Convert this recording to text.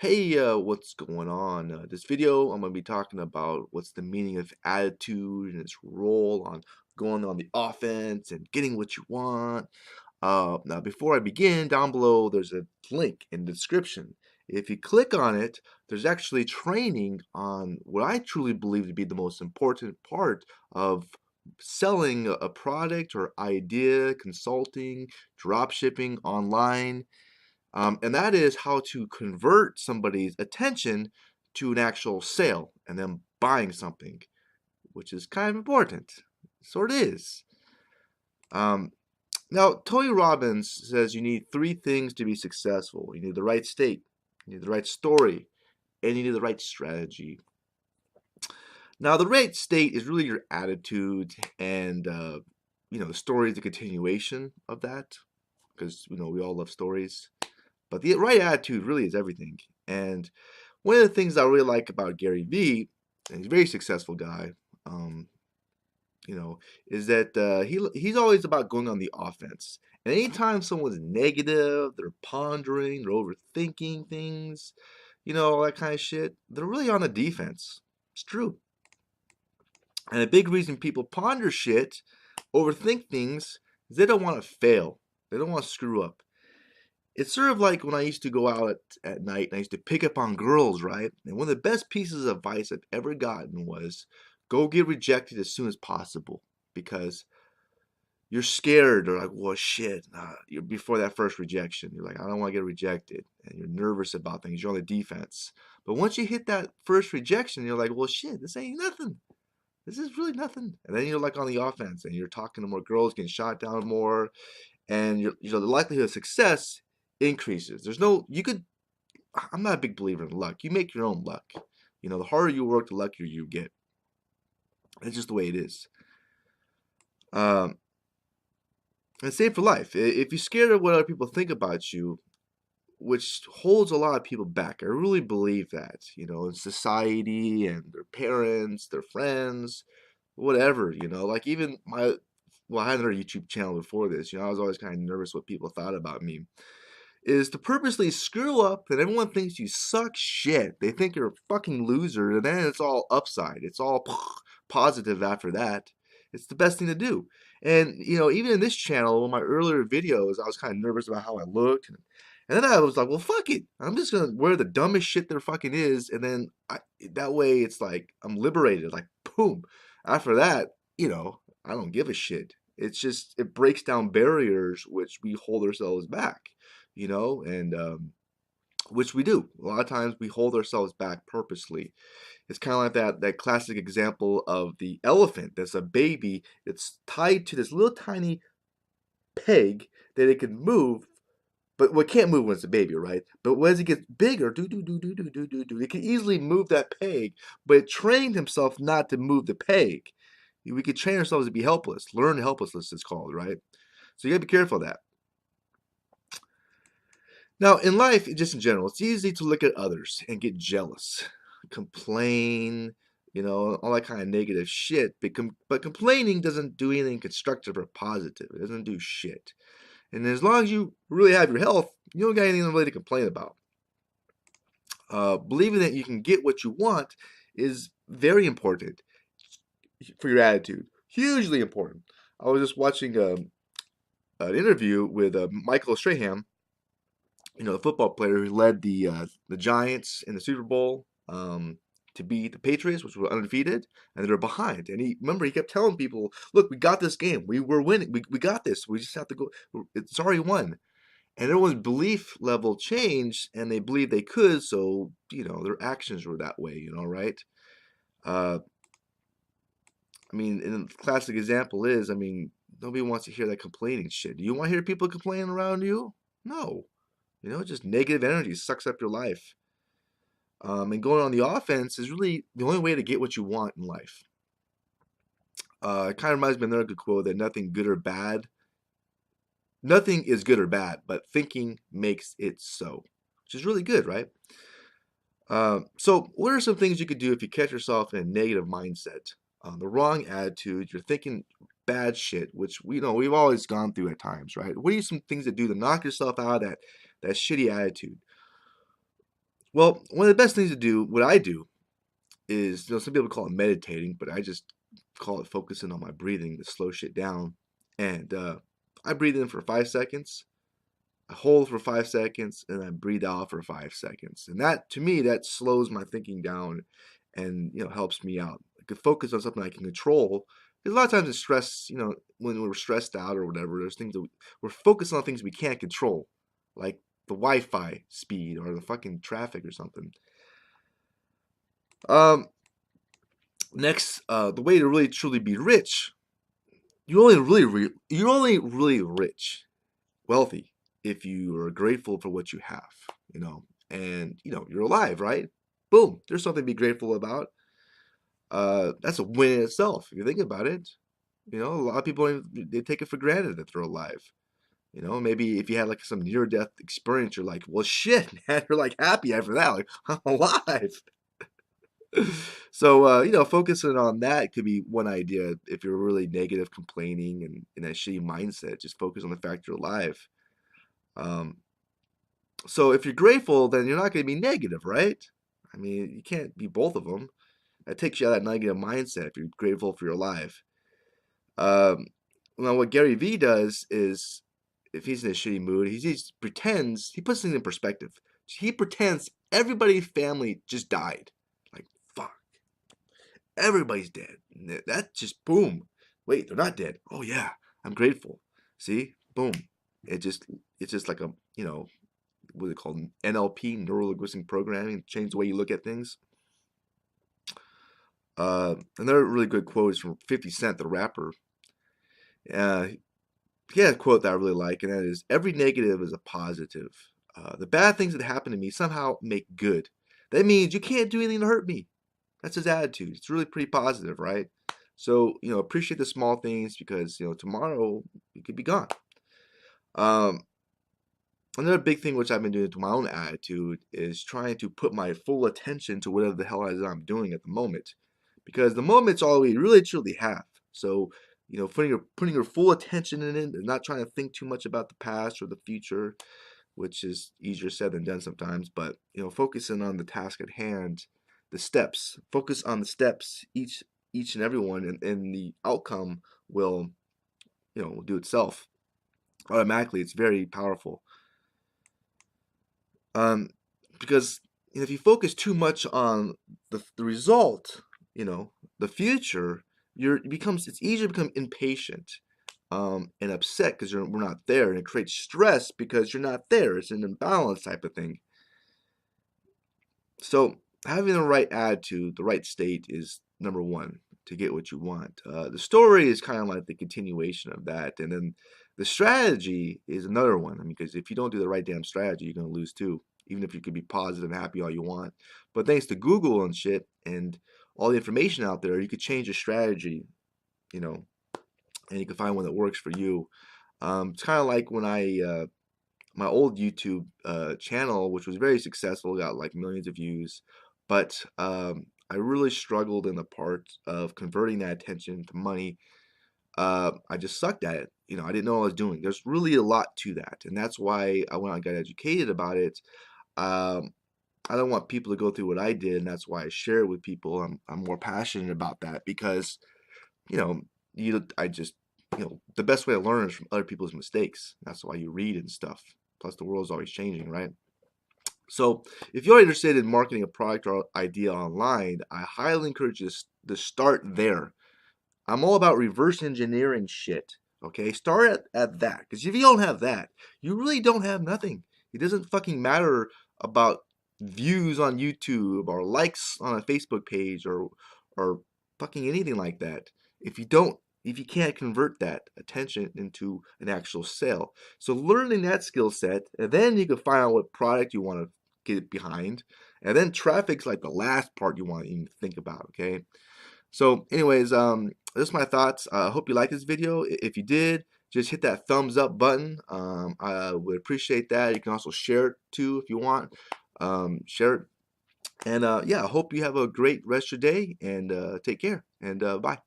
Hey, what's going on? This video, I'm going to be talking about what's the meaning of attitude and its role on going on the offense and getting what you want. Now, before I begin, down below, there's a link in the description. If you click on it, there's actually training on what I truly believe to be the most important part of selling a product or idea, consulting, drop shipping online. And that is how to convert somebody's attention to an actual sale and then buying something, which is kind of important. So it is. Um, Now, Tony Robbins says you need three things to be successful. You need the right state, you need the right story, and you need the right strategy. Now, the right state is really your attitude, and the story is the continuation of that, because we all love stories. But the right attitude really is everything. And one of the things I really like about Gary Vee, and he's a very successful guy, um, is that he's always about going on the offense. And anytime someone's negative, they're pondering, they're overthinking things, all that kind of shit, they're really on the defense. It's true. And a big reason people ponder shit, overthink things, is they don't want to fail. They don't want to screw up. It's sort of like when I used to go out at night and I used to pick up on girls, right? And one of the best pieces of advice I've ever gotten was go get rejected as soon as possible because you're scared or like, well, shit, you're before that first rejection. You're like, I don't want to get rejected. And you're nervous about things. You're on the defense. But once you hit that first rejection, you're like, well, shit, this ain't nothing. This is really nothing. And then you're like on the offense and you're talking to more girls, getting shot down more, and the likelihood of success increases. I'm not a big believer in luck. You make your own luck. The harder you work, the luckier you get. It's just the way it is. Um, and same for life. If you're scared of what other people think about you, which holds a lot of people back, I really believe that, in society and their parents, their friends, whatever, like even well, I had another YouTube channel before this, I was always kind of nervous what people thought about me, is to purposely screw up that everyone thinks you suck shit. They think you're a fucking loser, and then it's all upside. It's all positive after that. It's the best thing to do. And, even in this channel, in my earlier videos, I was kind of nervous about how I looked. And then I was like, well, fuck it. I'm just going to wear the dumbest shit there fucking is. And then that way it's like I'm liberated. Like, boom. After that, I don't give a shit. It's just, it breaks down barriers which we hold ourselves back, and which we do. A lot of times we hold ourselves back purposely. It's kind of like that classic example of the elephant that's a baby. It's tied to this little tiny peg that it can move, but well, it can't move when it's a baby, right? But as it gets bigger, it can easily move that peg, but it trained himself not to move the peg. We could train ourselves to be helpless. Learn helplessness, it's called, right? So you gotta be careful of that. Now, in life, just in general, it's easy to look at others and get jealous, complain, all that kind of negative shit. But complaining doesn't do anything constructive or positive. It doesn't do shit. And as long as you really have your health, you don't got anything really to complain about. Believing that you can get what you want is very important for your attitude. Hugely important. I was just watching an interview with Michael Strahan, the football player who led the Giants in the Super Bowl to beat the Patriots, which were undefeated, and they're behind. And he kept telling people, "Look, we got this game. We were winning. We got this. We just have to go. It's already won." And everyone's belief level changed, and they believed they could. So their actions were that way. Right? Uh, and the classic example is, nobody wants to hear that complaining shit. Do you want to hear people complaining around you? No. Just negative energy sucks up your life. And going on the offense is really the only way to get what you want in life. It kind of reminds me of another good quote that nothing is good or bad, but thinking makes it so, which is really good, right? So what are some things you could do if you catch yourself in a negative mindset, the wrong attitude, you're thinking bad shit, which we've always gone through at times, right? What are some things to do to knock yourself out of that shitty attitude? Well, one of the best things to do, what I do, is, some people call it meditating, but I just call it focusing on my breathing to slow shit down. And I breathe in for 5 seconds, I hold for 5 seconds, and I breathe out for 5 seconds. And that, to me, that slows my thinking down, and helps me out. I can focus on something I can control. Because a lot of times in stress, when we're stressed out or whatever, there's things that we're focused on things we can't control, like the Wi-Fi speed or the fucking traffic or something. Um, Next, the way to really truly be rich, you're only really rich, wealthy, if you are grateful for what you have, and you're alive, right? Boom, there's something to be grateful about. That's a win in itself if you think about it. A lot of people, they take it for granted that they're alive. Maybe if you had like some near-death experience, you're like, well, shit, man, you're like happy after that, like, I'm alive. So, focusing on that could be one idea. If you're really negative, complaining, and in that shitty mindset, just focus on the fact you're alive. Um, so if you're grateful, then you're not going to be negative, right? I mean, you can't be both of them. That takes you out of that negative mindset if you're grateful for your life. Um, now, what Gary Vee does is, if he's in a shitty mood, he just pretends, he puts things in perspective. He pretends everybody's family just died. Like, fuck. Everybody's dead. That just, boom. Wait, they're not dead. Oh, yeah, I'm grateful. See? Boom. It's just like a, what is it called? NLP, neuro linguistic programming, change the way you look at things. Another really good quote is from 50 Cent, the rapper. He had a quote that I really like, and that is, every negative is a positive. The bad things that happen to me somehow make good. That means you can't do anything to hurt me. That's his attitude. It's really pretty positive, right? So, appreciate the small things, because, tomorrow you could be gone. Another big thing which I've been doing to my own attitude is trying to put my full attention to whatever the hell it is I'm doing at the moment. Because the moment's all we really truly have. So, putting your full attention in it and not trying to think too much about the past or the future, which is easier said than done sometimes, but focusing on the task at hand, the steps. Focus on the steps, each and every one, and the outcome will, will do itself. Automatically, it's very powerful. Um, because if you focus too much on the result, the future, it's easier to become impatient, and upset because we're not there, and it creates stress because you're not there. It's an imbalance type of thing. So having the right attitude, the right state is number one to get what you want. The story is kind of like the continuation of that, and then the strategy is another one. I mean, because if you don't do the right damn strategy, you're gonna lose too. Even if you could be positive and happy all you want, but thanks to Google and shit and all the information out there, you could change your strategy, and you can find one that works for you. It's kind of like when my old YouTube channel, which was very successful, got like millions of views, but I really struggled in the part of converting that attention to money. I just sucked at it. I didn't know what I was doing. There's really a lot to that, and that's why I went out and got educated about it. Um, I don't want people to go through what I did, and that's why I share it with people. I'm more passionate about that because you know I just the best way to learn is from other people's mistakes. That's why you read and stuff. Plus, the world's always changing, right? So, if you're interested in marketing a product or idea online, I highly encourage you to start there. I'm all about reverse engineering shit. Okay, start at that, because if you don't have that, you really don't have nothing. It doesn't fucking matter about views on YouTube or likes on a Facebook page or fucking anything like that. If you don't, if you can't convert that attention into an actual sale. So learning that skill set, and then you can find out what product you want to get behind, and then traffic's like the last part you want to even think about. Okay. So anyways, this is my thoughts. I hope you liked this video. If you did, just hit that thumbs up button. I would appreciate that. You can also share it too if you want. Share it. And yeah, I hope you have a great rest of your day, and take care, and bye.